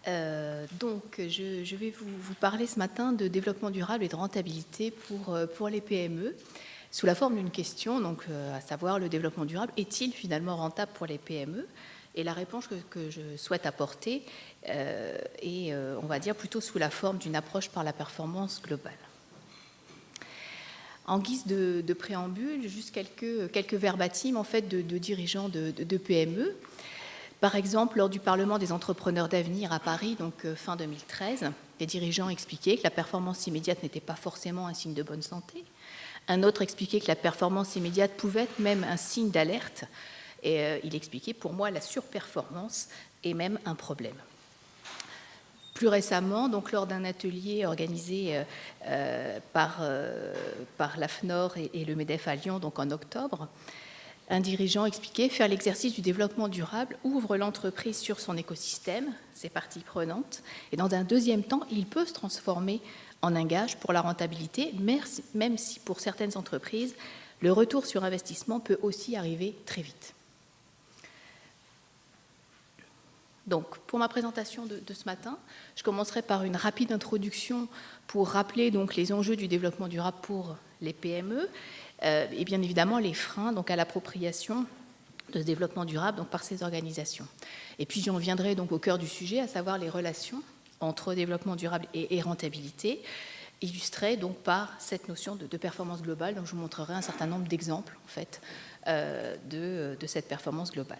Donc, je vais vous parler ce matin de développement durable et de rentabilité pour les PME, sous la forme d'une question, donc, à savoir le développement durable est-il finalement rentable pour les PME? Et la réponse que je souhaite apporter est, on va dire, plutôt sous la forme d'une approche par la performance globale. En guise de préambule, juste quelques verbatims en fait, de dirigeants de PME. Par exemple, lors du Parlement des entrepreneurs d'avenir à Paris, donc fin 2013, les dirigeants expliquaient que la performance immédiate n'était pas forcément un signe de bonne santé. Un autre expliquait que la performance immédiate pouvait être même un signe d'alerte. Et il expliquait, pour moi, la surperformance est même un problème. Plus récemment, donc lors d'un atelier organisé par l'AFNOR et le MEDEF à Lyon, donc en octobre, un dirigeant expliquait faire l'exercice du développement durable ouvre l'entreprise sur son écosystème, ses parties prenantes, et dans un deuxième temps, il peut se transformer en un gage pour la rentabilité, même si pour certaines entreprises, le retour sur investissement peut aussi arriver très vite. Donc, pour ma présentation de ce matin, je commencerai par une rapide introduction pour rappeler donc, les enjeux du développement durable pour les PME et bien évidemment les freins donc, à l'appropriation de ce développement durable donc, par ces organisations. Et puis j'en viendrai donc au cœur du sujet, à savoir les relations entre développement durable et rentabilité, illustrées donc par cette notion de performance globale. Donc je vous montrerai un certain nombre d'exemples en fait, de cette performance globale.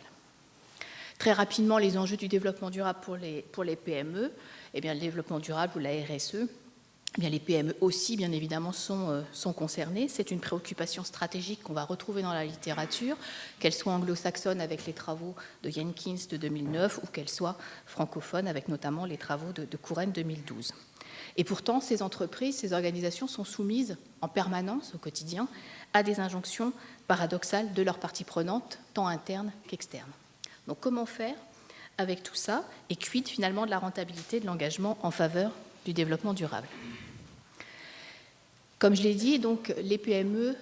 Très rapidement, les enjeux du développement durable pour les PME, eh bien, le développement durable ou la RSE, eh bien, les PME aussi, bien évidemment, sont concernées. C'est une préoccupation stratégique qu'on va retrouver dans la littérature, qu'elle soit anglo-saxonne avec les travaux de Jenkins de 2009 ou qu'elle soit francophone avec notamment les travaux de Courennes 2012. Et pourtant, ces entreprises, ces organisations sont soumises en permanence, au quotidien, à des injonctions paradoxales de leurs parties prenantes, tant internes qu'externes. Donc comment faire avec tout ça et quid finalement de la rentabilité de l'engagement en faveur du développement durable? Comme je l'ai dit, donc, les PME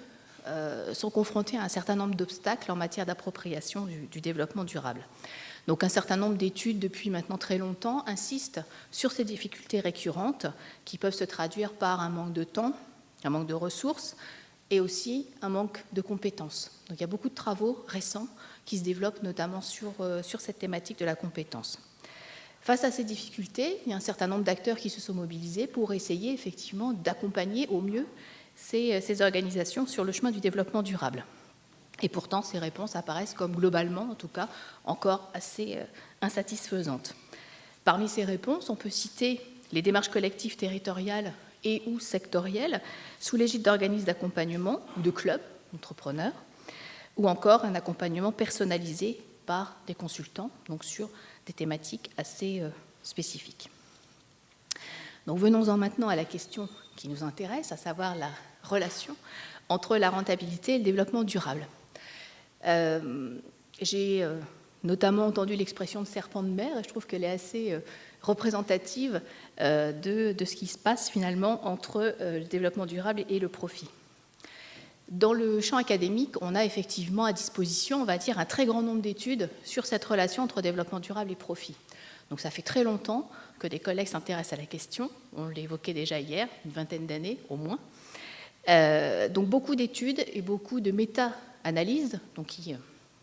sont confrontées à un certain nombre d'obstacles en matière d'appropriation du développement durable. Donc un certain nombre d'études depuis maintenant très longtemps insistent sur ces difficultés récurrentes qui peuvent se traduire par un manque de temps, un manque de ressources et aussi un manque de compétences. Donc il y a beaucoup de travaux récents qui se développent notamment sur cette thématique de la compétence. Face à ces difficultés, il y a un certain nombre d'acteurs qui se sont mobilisés pour essayer effectivement d'accompagner au mieux ces organisations sur le chemin du développement durable. Et pourtant, ces réponses apparaissent comme globalement, en tout cas, encore assez insatisfaisantes. Parmi ces réponses, on peut citer les démarches collectives territoriales et ou sectorielles sous l'égide d'organismes d'accompagnement ou de clubs d'entrepreneurs, ou encore un accompagnement personnalisé par des consultants, donc sur des thématiques assez spécifiques. Donc venons-en maintenant à la question qui nous intéresse, à savoir la relation entre la rentabilité et le développement durable. J'ai notamment entendu l'expression de serpent de mer, et je trouve qu'elle est assez représentative de ce qui se passe finalement entre le développement durable et le profit. Dans le champ académique, on a effectivement à disposition, on va dire, un très grand nombre d'études sur cette relation entre développement durable et profit. Donc ça fait très longtemps que des collègues s'intéressent à la question, on l'évoquait déjà hier, une vingtaine d'années au moins. Donc beaucoup d'études et beaucoup de méta-analyses donc qui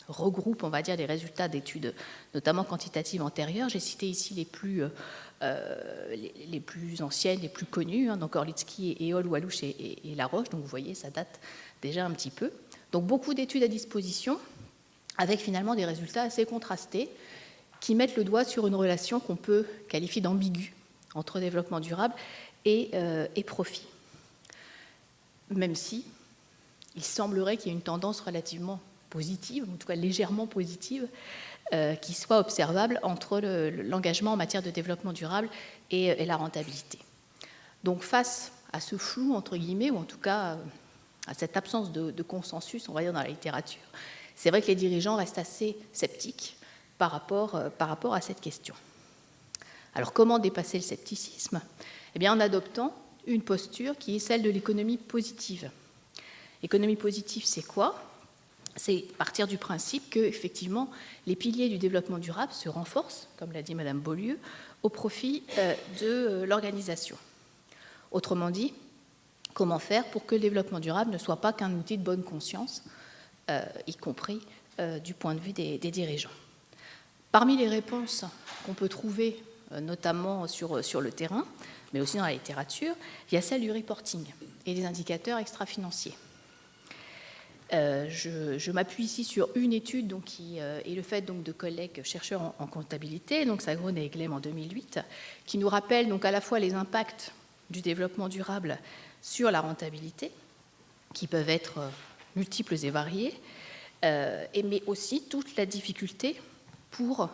regroupent, on va dire, les résultats d'études, notamment quantitatives antérieures. J'ai cité ici les plus anciennes, les plus connues, hein, donc Orlitsky et Hall, Wallouch et Laroche. Donc vous voyez, ça date déjà un petit peu. Donc beaucoup d'études à disposition, avec finalement des résultats assez contrastés, qui mettent le doigt sur une relation qu'on peut qualifier d'ambiguë entre développement durable et profit. Même si il semblerait qu'il y ait une tendance relativement positive, en tout cas légèrement positive, qui soit observable entre l'engagement en matière de développement durable et la rentabilité. Donc face à ce flou, entre guillemets, ou en tout cas à cette absence de consensus, on va dire, dans la littérature, c'est vrai que les dirigeants restent assez sceptiques par rapport à cette question. Alors comment dépasser le scepticisme? Eh bien en adoptant une posture qui est celle de l'économie positive. L'économie positive, c'est quoi? C'est partir du principe que, effectivement, les piliers du développement durable se renforcent, comme l'a dit Madame Beaulieu, au profit de l'organisation. Autrement dit, comment faire pour que le développement durable ne soit pas qu'un outil de bonne conscience, y compris du point de vue des dirigeants. Parmi les réponses qu'on peut trouver, notamment sur le terrain, mais aussi dans la littérature, il y a celle du reporting et des indicateurs extra-financiers. Je m'appuie ici sur une étude donc, qui est le fait donc, de collègues chercheurs en comptabilité, donc Sagrone et Glem en 2008, qui nous rappellent donc, à la fois les impacts du développement durable sur la rentabilité, qui peuvent être multiples et variés, mais aussi toute la difficulté pour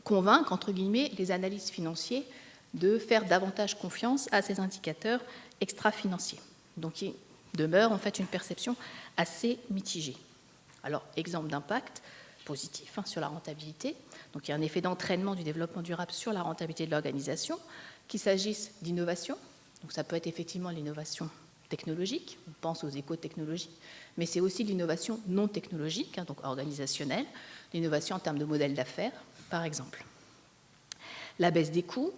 convaincre, entre guillemets, les analystes financiers de faire davantage confiance à ces indicateurs extra-financiers. Donc il demeure en fait une perception assez mitigée. Alors, exemple d'impact positif sur la rentabilité. Donc il y a un effet d'entraînement du développement durable sur la rentabilité de l'organisation, qu'il s'agisse d'innovation, donc ça peut être effectivement l'innovation technologique, on pense aux éco-technologies, mais c'est aussi l'innovation non technologique, donc organisationnelle, l'innovation en termes de modèle d'affaires, par exemple. La baisse des coûts,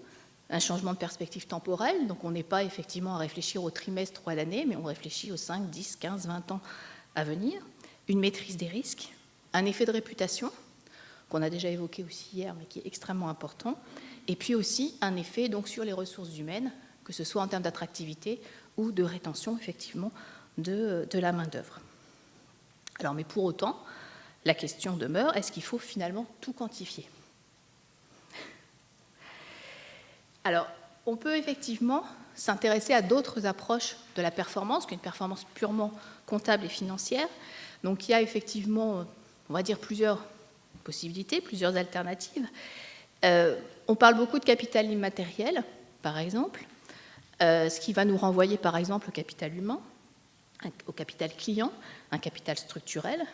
un changement de perspective temporelle, donc on n'est pas effectivement à réfléchir au trimestre ou à l'année, mais on réfléchit aux 5, 10, 15, 20 ans à venir. Une maîtrise des risques, un effet de réputation, qu'on a déjà évoqué aussi hier, mais qui est extrêmement important, et puis aussi un effet donc, sur les ressources humaines, que ce soit en termes d'attractivité ou de rétention, effectivement, de la main-d'œuvre. Alors, mais pour autant, la question demeure, est-ce qu'il faut finalement tout quantifier ? Alors, on peut effectivement s'intéresser à d'autres approches de la performance qu'une performance purement comptable et financière. Donc, il y a effectivement, on va dire, plusieurs possibilités, plusieurs alternatives. On parle beaucoup de capital immatériel, par exemple, ce qui va nous renvoyer, par exemple, au capital humain, au capital client, un capital structurel.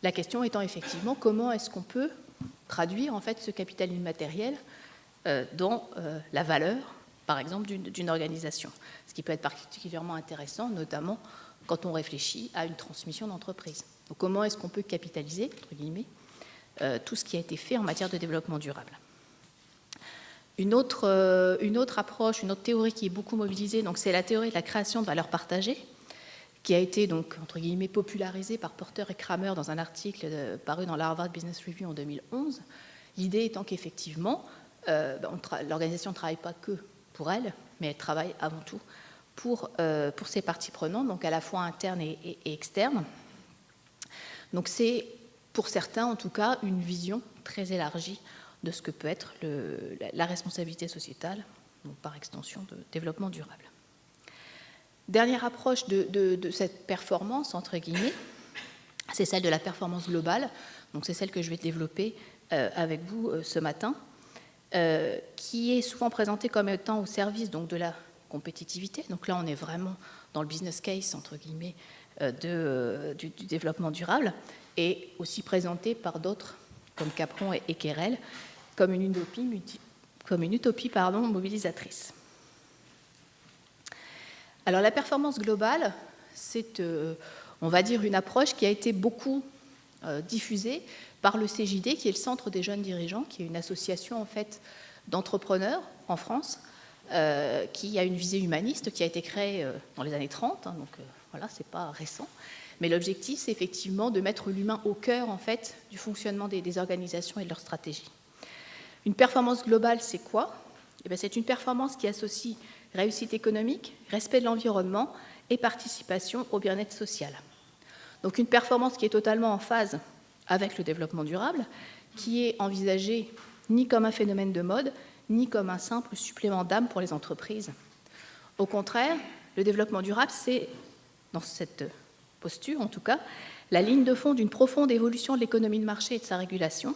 La question étant effectivement comment est-ce qu'on peut traduire en fait ce capital immatériel dans la valeur, par exemple, d'une organisation. Ce qui peut être particulièrement intéressant, notamment quand on réfléchit à une transmission d'entreprise. Donc comment est-ce qu'on peut capitaliser, entre guillemets, tout ce qui a été fait en matière de développement durable. Une autre approche, une autre théorie qui est beaucoup mobilisée, donc c'est la théorie de la création de valeur partagée, qui a été donc entre guillemets popularisée par Porter et Kramer dans un article paru dans la Harvard Business Review en 2011. L'idée étant qu'effectivement, l'organisation ne travaille pas que pour elle, mais elle travaille avant tout pour ses parties prenantes, donc à la fois internes et externes. Donc c'est, pour certains en tout cas, une vision très élargie de ce que peut être la responsabilité sociétale, donc par extension de développement durable. Dernière approche de cette performance, entre guillemets, c'est celle de la performance globale, donc c'est celle que je vais développer avec vous ce matin, qui est souvent présentée comme étant au service donc, de la compétitivité. Donc là, on est vraiment dans le business case, entre guillemets, du développement durable, et aussi présentée par d'autres, comme Capron et Querelle, comme une utopie mobilisatrice. Alors la performance globale, c'est, on va dire, une approche qui a été beaucoup diffusée par le CJD, qui est le Centre des jeunes dirigeants, qui est une association en fait d'entrepreneurs en France, qui a une visée humaniste, qui a été créée dans les années 30, donc voilà, c'est pas récent. Mais l'objectif, c'est effectivement de mettre l'humain au cœur en fait du fonctionnement des organisations et de leur stratégie. Une performance globale, c'est quoi ? Eh bien, c'est une performance qui associe réussite économique, respect de l'environnement et participation au bien-être social. Donc une performance qui est totalement en phase avec le développement durable, qui est envisagée ni comme un phénomène de mode, ni comme un simple supplément d'âme pour les entreprises. Au contraire, le développement durable, c'est, dans cette posture en tout cas, la ligne de fond d'une profonde évolution de l'économie de marché et de sa régulation,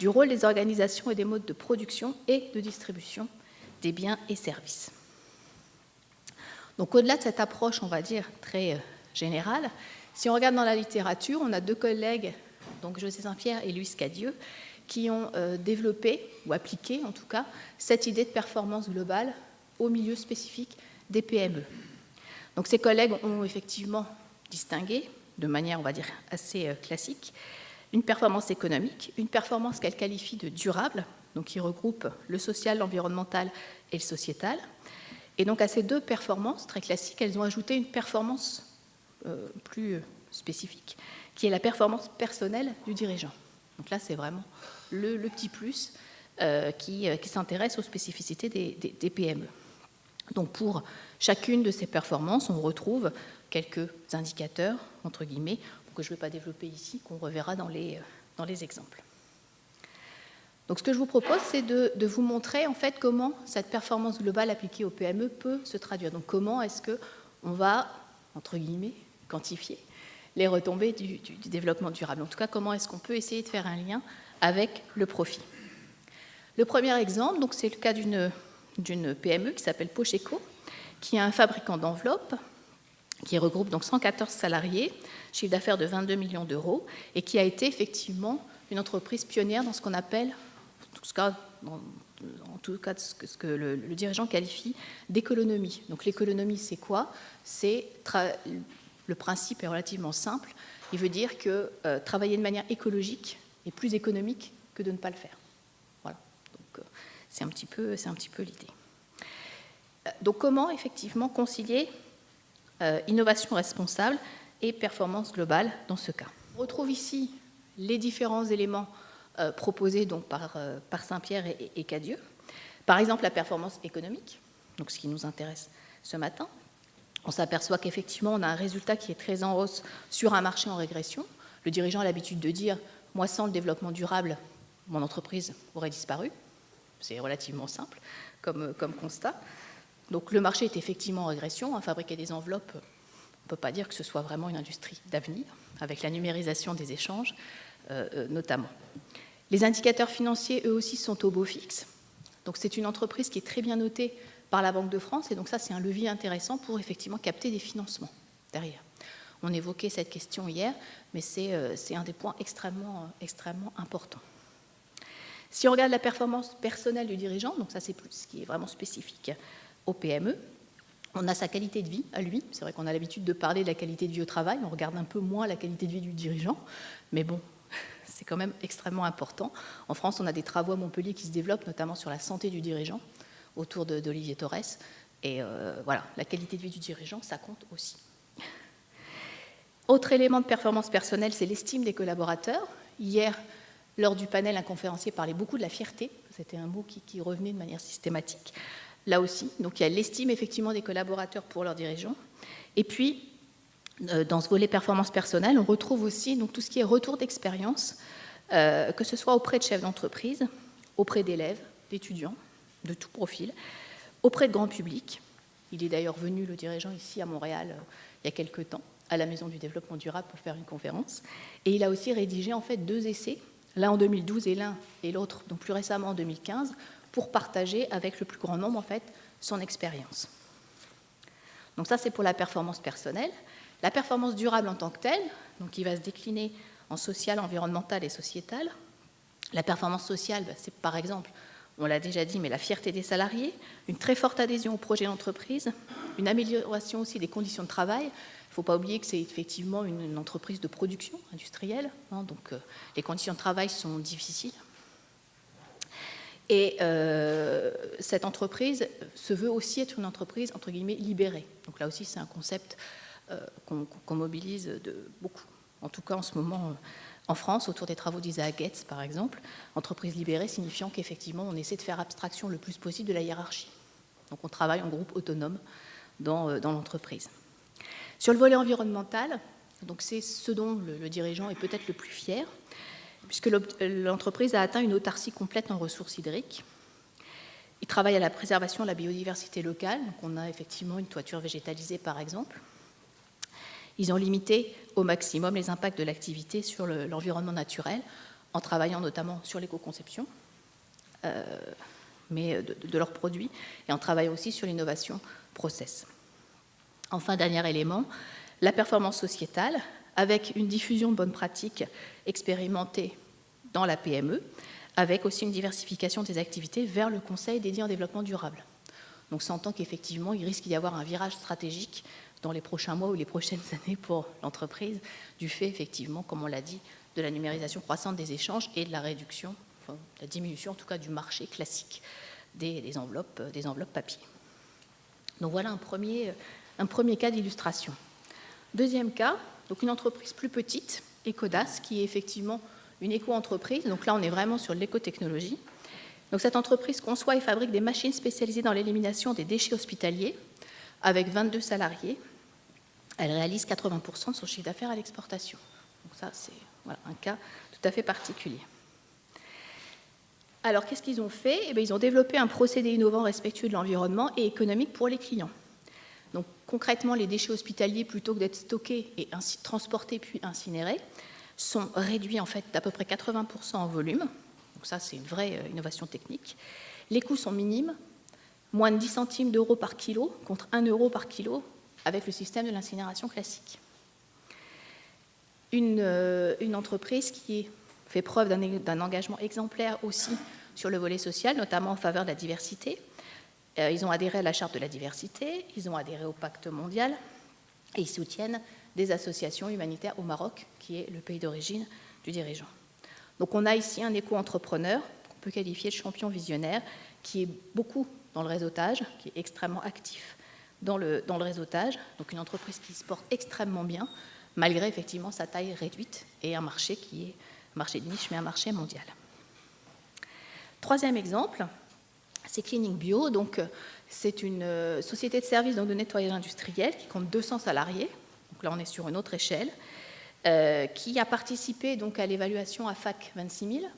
du rôle des organisations et des modes de production et de distribution des biens et services. Donc au-delà de cette approche, on va dire, très générale, si on regarde dans la littérature, on a deux collègues, donc José Saint-Pierre et Luis Cadieux, qui ont développé, ou appliqué en tout cas, cette idée de performance globale au milieu spécifique des PME. Donc ces collègues ont effectivement distingué, de manière, on va dire, assez classique, une performance économique, une performance qu'elle qualifie de durable, donc qui regroupe le social, l'environnemental et le sociétal. Et donc à ces deux performances très classiques, elles ont ajouté une performance plus spécifique, qui est la performance personnelle du dirigeant. Donc là, c'est vraiment le petit plus qui s'intéresse aux spécificités des PME. Donc pour chacune de ces performances, on retrouve quelques indicateurs, entre guillemets, que je ne vais pas développer ici, qu'on reverra dans les exemples. Donc ce que je vous propose, c'est de vous montrer en fait comment cette performance globale appliquée aux PME peut se traduire. Donc comment est-ce qu'on va, entre guillemets, quantifier les retombées du développement durable. En tout cas, comment est-ce qu'on peut essayer de faire un lien avec le profit. Le premier exemple, donc, c'est le cas d'une PME qui s'appelle Pocheco, qui est un fabricant d'enveloppes, qui regroupe donc 114 salariés, chiffre d'affaires de 22 millions d'euros, et qui a été effectivement une entreprise pionnière dans ce qu'on appelle, en tout cas ce que le dirigeant qualifie d'économie. Donc l'économie, c'est quoi? Le principe est relativement simple. Il veut dire que travailler de manière écologique est plus économique que de ne pas le faire. Voilà. Donc c'est un petit peu l'idée. Donc comment effectivement concilier innovation responsable et performance globale dans ce cas? On retrouve ici les différents éléments proposés donc par Saint-Pierre et Cadieux. Par exemple, la performance économique, donc ce qui nous intéresse ce matin. On s'aperçoit qu'effectivement, on a un résultat qui est très en hausse sur un marché en régression. Le dirigeant a l'habitude de dire « moi, sans le développement durable, mon entreprise aurait disparu ». C'est relativement simple comme constat. Donc le marché est effectivement en régression. Fabriquer des enveloppes, on ne peut pas dire que ce soit vraiment une industrie d'avenir, avec la numérisation des échanges notamment. Les indicateurs financiers, eux aussi, sont au beau fixe. Donc c'est une entreprise qui est très bien notée par la Banque de France, et donc ça, c'est un levier intéressant pour effectivement capter des financements derrière. On évoquait cette question hier, mais c'est un des points extrêmement importants. Si on regarde la performance personnelle du dirigeant, donc ça, c'est ce qui est vraiment spécifique au PME, on a sa qualité de vie à lui. C'est vrai qu'on a l'habitude de parler de la qualité de vie au travail, on regarde un peu moins la qualité de vie du dirigeant, mais bon, c'est quand même extrêmement important. En France, on a des travaux à Montpellier qui se développent, notamment sur la santé du dirigeant, autour d'Olivier Torres. Et voilà, la qualité de vie du dirigeant, ça compte aussi. Autre élément de performance personnelle, c'est l'estime des collaborateurs. Hier, lors du panel, un conférencier parlait beaucoup de la fierté. C'était un mot qui revenait de manière systématique. Là aussi, donc il y a l'estime effectivement des collaborateurs pour leurs dirigeants. Et puis, dans ce volet performance personnelle, on retrouve aussi donc, tout ce qui est retour d'expérience, que ce soit auprès de chefs d'entreprise, auprès d'élèves, d'étudiants, de tout profil, auprès de grand public. Il est d'ailleurs venu, le dirigeant, ici à Montréal, il y a quelque temps, à la Maison du Développement Durable pour faire une conférence. Et il a aussi rédigé en fait 2 essais, l'un en 2012 et l'autre, donc plus récemment en 2015, pour partager avec le plus grand nombre en fait son expérience. Donc ça, c'est pour la performance personnelle. La performance durable en tant que telle, donc qui va se décliner en social, environnemental et sociétal. La performance sociale, c'est par exemple, on l'a déjà dit, mais la fierté des salariés, une très forte adhésion au projet d'entreprise, une amélioration aussi des conditions de travail. Il ne faut pas oublier que c'est effectivement une entreprise de production industrielle, hein, donc les conditions de travail sont difficiles. Et cette entreprise se veut aussi être une entreprise, entre guillemets, libérée. Donc là aussi, c'est un concept qu'on mobilise beaucoup, en tout cas en ce moment en France, autour des travaux d'Isaac Getz, par exemple. Entreprise libérée signifiant qu'effectivement, on essaie de faire abstraction le plus possible de la hiérarchie. Donc on travaille en groupe autonome dans l'entreprise. Sur le volet environnemental, donc c'est ce dont le dirigeant est peut-être le plus fier, puisque l'entreprise a atteint une autarcie complète en ressources hydriques. Il travaille à la préservation de la biodiversité locale, donc on a effectivement une toiture végétalisée par exemple. Ils ont limité au maximum les impacts de l'activité sur l'environnement naturel, en travaillant notamment sur l'éco-conception mais de leurs produits, et en travaillant aussi sur l'innovation process. Enfin, dernier élément, la performance sociétale, avec une diffusion de bonnes pratiques expérimentées dans la PME, avec aussi une diversification des activités vers le conseil dédié en développement durable. Donc, ça entend qu'effectivement, il risque d'y avoir un virage stratégique dans les prochains mois ou les prochaines années pour l'entreprise, du fait, effectivement, comme on l'a dit, de la numérisation croissante des échanges et de la réduction enfin, la diminution en tout cas du marché classique des enveloppes papier. Donc voilà un premier cas d'illustration. Deuxième cas, donc une entreprise plus petite, Ecodas, qui est effectivement une éco-entreprise. Donc là, on est vraiment sur l'écotechnologie. Donc cette entreprise conçoit et fabrique des machines spécialisées dans l'élimination des déchets hospitaliers, avec 22 salariés. Elle réalise 80% de son chiffre d'affaires à l'exportation. Donc ça, c'est un cas tout à fait particulier. Alors, qu'est-ce qu'ils ont fait ? Eh bien, ils ont développé un procédé innovant respectueux de l'environnement et économique pour les clients. Donc, concrètement, les déchets hospitaliers, plutôt que d'être stockés et transportés puis incinérés, sont réduits en fait d'à peu près 80% en volume. Donc ça, c'est une vraie innovation technique. Les coûts sont minimes, moins de 10 centimes d'euros par kilo contre 1 euro par kilo avec le système de l'incinération classique. Une entreprise qui fait preuve d'un engagement exemplaire aussi sur le volet social, notamment en faveur de la diversité. Ils ont adhéré à la Charte de la diversité, ils ont adhéré au Pacte mondial et ils soutiennent des associations humanitaires au Maroc, qui est le pays d'origine du dirigeant. Donc on a ici un éco-entrepreneur qu'on peut qualifier de champion visionnaire, qui est beaucoup dans le réseautage, qui est extrêmement actif dans le réseautage, donc une entreprise qui se porte extrêmement bien, malgré effectivement sa taille réduite et un marché qui est un marché de niche, mais un marché mondial. Troisième exemple, c'est Cleaning Bio. Donc, c'est une société de services de nettoyage industriel qui compte 200 salariés. Donc là, on est sur une autre échelle, qui a participé donc, à l'évaluation AFAC 26000.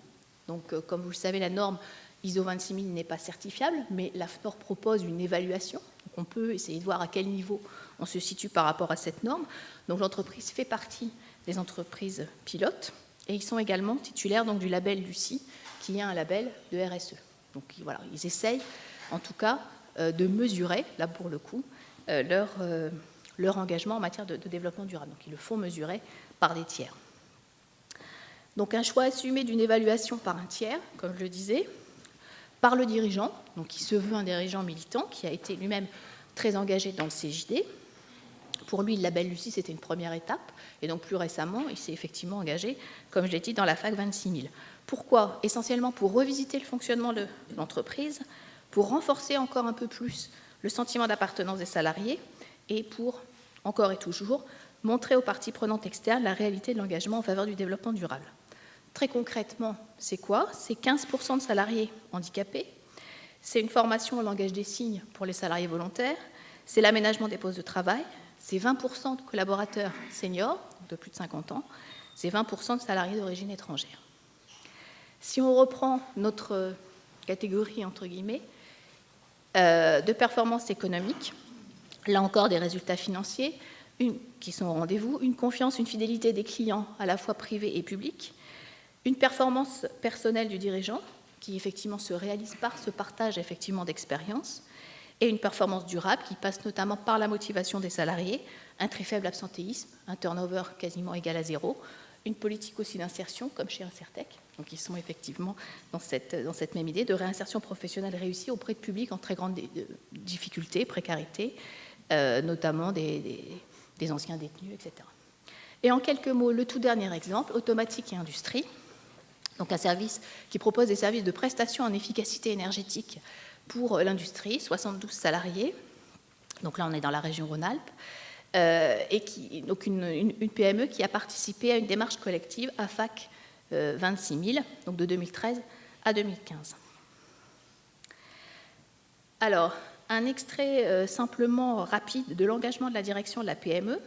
Donc, comme vous le savez, la norme ISO 26000 n'est pas certifiable, mais l'AFNOR propose une évaluation. Donc, on peut essayer de voir à quel niveau on se situe par rapport à cette norme. Donc, l'entreprise fait partie des entreprises pilotes. Et ils sont également titulaires donc, du label Lucie, qui est un label de RSE. Donc voilà, ils essayent en tout cas de mesurer, là pour le coup, leur engagement en matière de développement durable. Donc ils le font mesurer par des tiers. Donc un choix assumé d'une évaluation par un tiers, comme je le disais, par le dirigeant, donc qui se veut un dirigeant militant, qui a été lui-même très engagé dans le CJD. Pour lui, le label Lucie, c'était une première étape. Et donc, plus récemment, il s'est effectivement engagé, comme je l'ai dit, dans la FAC 26000. Pourquoi ? Essentiellement pour revisiter le fonctionnement de l'entreprise, pour renforcer encore un peu plus le sentiment d'appartenance des salariés et pour, encore et toujours, montrer aux parties prenantes externes la réalité de l'engagement en faveur du développement durable. Très concrètement, c'est quoi ? C'est 15% de salariés handicapés, c'est une formation au langage des signes pour les salariés volontaires, c'est l'aménagement des postes de travail, c'est 20% de collaborateurs seniors, de plus de 50 ans, c'est 20% de salariés d'origine étrangère. Si on reprend notre catégorie, entre guillemets, de performance économique, là encore des résultats financiers qui sont au rendez-vous, une confiance, une fidélité des clients à la fois privés et publics, une performance personnelle du dirigeant qui effectivement se réalise par ce partage effectivement d'expérience, et une performance durable qui passe notamment par la motivation des salariés, un très faible absentéisme, un turnover quasiment égal à zéro, une politique aussi d'insertion, comme chez Insertec, donc ils sont effectivement dans cette même idée de réinsertion professionnelle réussie auprès de publics en très grande difficulté, précarité, notamment des anciens détenus, etc. Et en quelques mots, le tout dernier exemple, Automatique et Industrie, donc un service qui propose des services de prestation en efficacité énergétique pour l'industrie, 72 salariés, donc là on est dans la région Rhône-Alpes, donc une PME qui a participé à une démarche collective AFAC 26000, donc de 2013 à 2015. Alors, un extrait simplement rapide de l'engagement de la direction de la PME.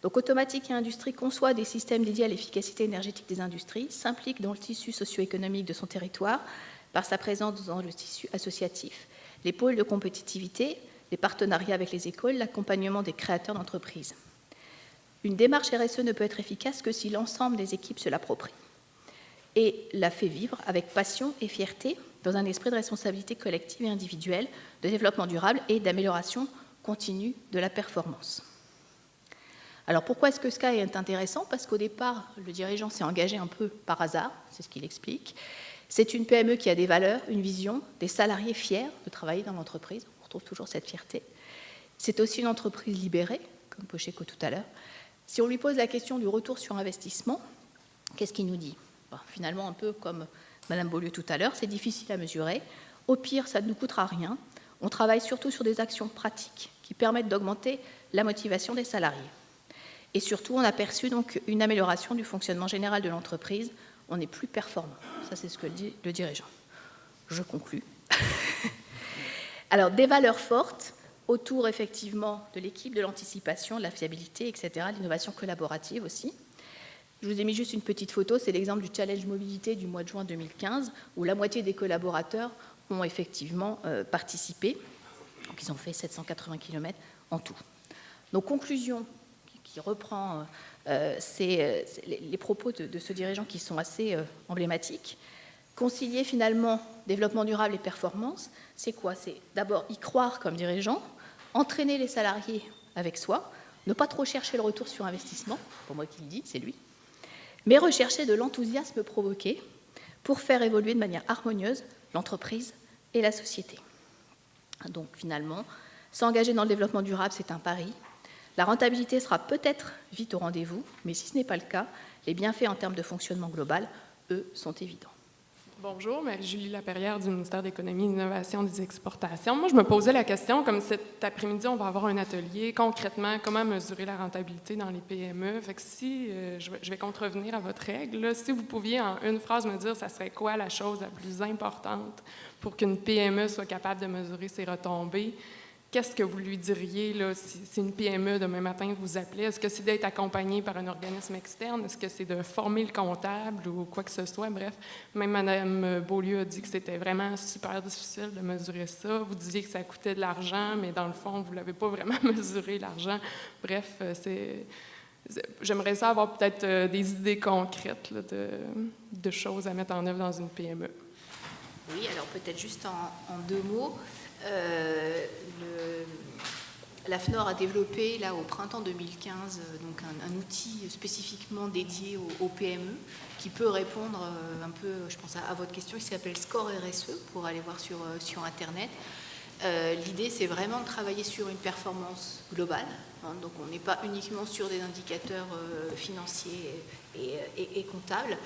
Donc, Automatique et Industrie conçoit des systèmes dédiés à l'efficacité énergétique des industries, s'implique dans le tissu socio-économique de son territoire, par sa présence dans le tissu associatif, les pôles de compétitivité, les partenariats avec les écoles, l'accompagnement des créateurs d'entreprises. Une démarche RSE ne peut être efficace que si l'ensemble des équipes se l'approprie et la fait vivre avec passion et fierté dans un esprit de responsabilité collective et individuelle, de développement durable et d'amélioration continue de la performance. Alors pourquoi est-ce que ce cas est intéressant ? Parce qu'au départ, le dirigeant s'est engagé un peu par hasard, c'est ce qu'il explique. C'est une PME qui a des valeurs, une vision, des salariés fiers de travailler dans l'entreprise. On retrouve toujours cette fierté. C'est aussi une entreprise libérée, comme Pocheco tout à l'heure. Si on lui pose la question du retour sur investissement, qu'est-ce qu'il nous dit ? Finalement, un peu comme Madame Beaulieu tout à l'heure, c'est difficile à mesurer. Au pire, ça ne nous coûtera rien. On travaille surtout sur des actions pratiques qui permettent d'augmenter la motivation des salariés. Et surtout, on a perçu donc une amélioration du fonctionnement général de l'entreprise. On est plus performant. Ça, c'est ce que dit le dirigeant. Je conclus. Alors, des valeurs fortes autour, effectivement, de l'équipe, de l'anticipation, de la fiabilité, etc., l'innovation collaborative aussi. Je vous ai mis juste une petite photo, c'est l'exemple du challenge mobilité du mois de juin 2015, où la moitié des collaborateurs ont effectivement participé. Donc, ils ont fait 780 km en tout. Donc, conclusion qui reprend les propos de ce dirigeant qui sont assez emblématiques. Concilier finalement développement durable et performance, c'est quoi? C'est d'abord y croire comme dirigeant, entraîner les salariés avec soi, ne pas trop chercher le retour sur investissement, c'est pas moi qui le dis, c'est lui, mais rechercher de l'enthousiasme provoqué pour faire évoluer de manière harmonieuse l'entreprise et la société. Donc finalement, s'engager dans le développement durable, c'est un pari. La rentabilité sera peut-être vite au rendez-vous, mais si ce n'est pas le cas, les bienfaits en termes de fonctionnement global, eux, sont évidents. Bonjour, Marie-Julie Laperrière du ministère de l'Économie et de l'Innovation des Exportations. Moi, je me posais la question, comme cet après-midi, on va avoir un atelier, concrètement, comment mesurer la rentabilité dans les PME. Fait que si, je vais contrevenir à votre règle, là, si vous pouviez en une phrase me dire, ça serait quoi la chose la plus importante pour qu'une PME soit capable de mesurer ses retombées, qu'est-ce que vous lui diriez là, si une PME demain matin vous appelait? Est-ce que c'est d'être accompagné par un organisme externe? Est-ce que c'est de former le comptable ou quoi que ce soit? Bref, même Mme Beaulieu a dit que c'était vraiment super difficile de mesurer ça. Vous disiez que ça coûtait de l'argent, mais dans le fond, vous ne l'avez pas vraiment mesuré, l'argent. Bref, j'aimerais ça avoir peut-être des idées concrètes là, de choses à mettre en œuvre dans une PME. Oui, alors peut-être juste en deux mots. L'AFNOR a développé là, au printemps 2015 donc un outil spécifiquement dédié aux PME qui peut répondre un peu, je pense, à votre question, qui s'appelle Score RSE, pour aller voir sur Internet. L'idée, c'est vraiment de travailler sur une performance globale. Hein, donc on n'est pas uniquement sur des indicateurs financiers et comptables.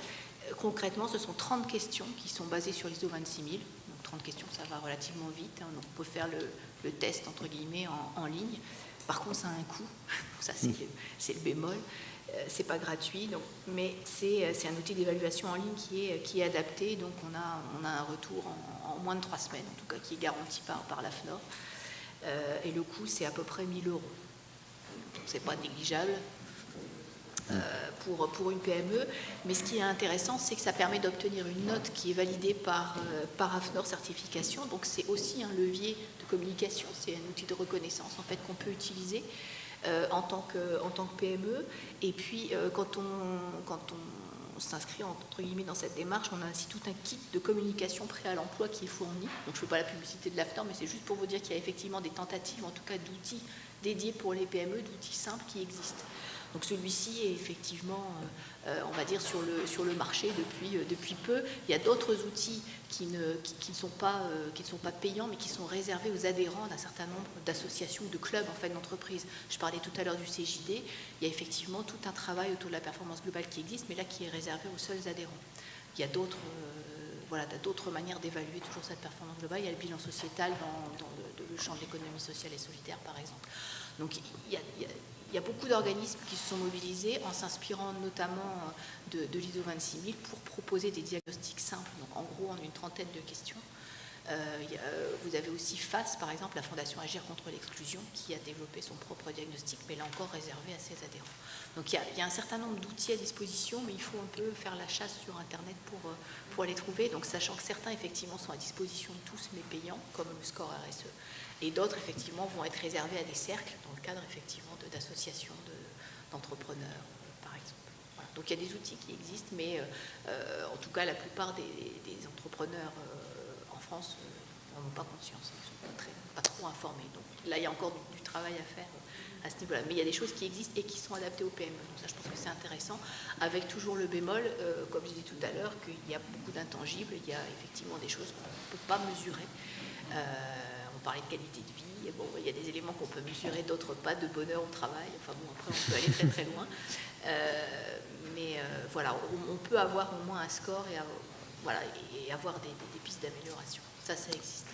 Concrètement, ce sont 30 questions qui sont basées sur l'ISO 26000. 30 questions, ça va relativement vite. Hein, donc on peut faire le test, entre guillemets, en ligne. Par contre, ça a un coût. Ça, c'est le bémol. C'est pas gratuit. Donc, mais c'est un outil d'évaluation en ligne qui est adapté. Donc, on a un retour en moins de 3 semaines, en tout cas, qui est garanti par l'AFNOR. Et le coût, c'est à peu près 1 000 €. Donc, c'est pas négligeable. Pour une PME, mais ce qui est intéressant, c'est que ça permet d'obtenir une note qui est validée par AFNOR Certification, donc c'est aussi un levier de communication, c'est un outil de reconnaissance en fait qu'on peut utiliser en tant que PME, et puis quand on s'inscrit entre guillemets dans cette démarche, on a ainsi tout un kit de communication prêt à l'emploi qui est fourni, donc je ne fais pas la publicité de l'AFNOR, mais c'est juste pour vous dire qu'il y a effectivement des tentatives, en tout cas d'outils dédiés pour les PME, d'outils simples qui existent. Donc celui-ci est effectivement, on va dire, sur le marché depuis peu. Il y a d'autres outils qui ne sont pas payants, mais qui sont réservés aux adhérents d'un certain nombre d'associations ou de clubs en fait, d'entreprises. Je parlais tout à l'heure du CJD. Il y a effectivement tout un travail autour de la performance globale qui existe, mais là qui est réservé aux seuls adhérents. Il y a d'autres manières d'évaluer toujours cette performance globale. Il y a le bilan sociétal dans le champ de l'économie sociale et solidaire, par exemple. Donc il y a beaucoup d'organismes qui se sont mobilisés en s'inspirant notamment de l'ISO 26000 pour proposer des diagnostics simples, donc en gros en une trentaine de questions. Vous avez aussi FAS, par exemple, la Fondation Agir contre l'exclusion, qui a développé son propre diagnostic, mais là encore réservé à ses adhérents. Donc il y a un certain nombre d'outils à disposition, mais il faut un peu faire la chasse sur Internet pour les trouver, donc sachant que certains effectivement sont à disposition de tous, mais payants, comme le score RSE, et d'autres effectivement vont être réservés à des cercles, dans le cadre effectivement d'associations d'entrepreneurs, par exemple. Voilà. Donc il y a des outils qui existent, mais en tout cas la plupart des entrepreneurs en France n'en ont pas conscience, ils ne sont pas trop informés. Donc là il y a encore du travail à faire à ce niveau-là. Mais il y a des choses qui existent et qui sont adaptées aux PME. Donc ça je pense que c'est intéressant, avec toujours le bémol, comme je disais tout à l'heure, qu'il y a beaucoup d'intangibles, il y a effectivement des choses qu'on ne peut pas mesurer. On parlait de qualité de vie, bon, il y a des éléments qu'on peut mesurer, d'autres pas, de bonheur au travail, enfin bon, après on peut aller très très loin. Mais voilà, on peut avoir au moins un score et voilà, et avoir des pistes d'amélioration. Ça existe.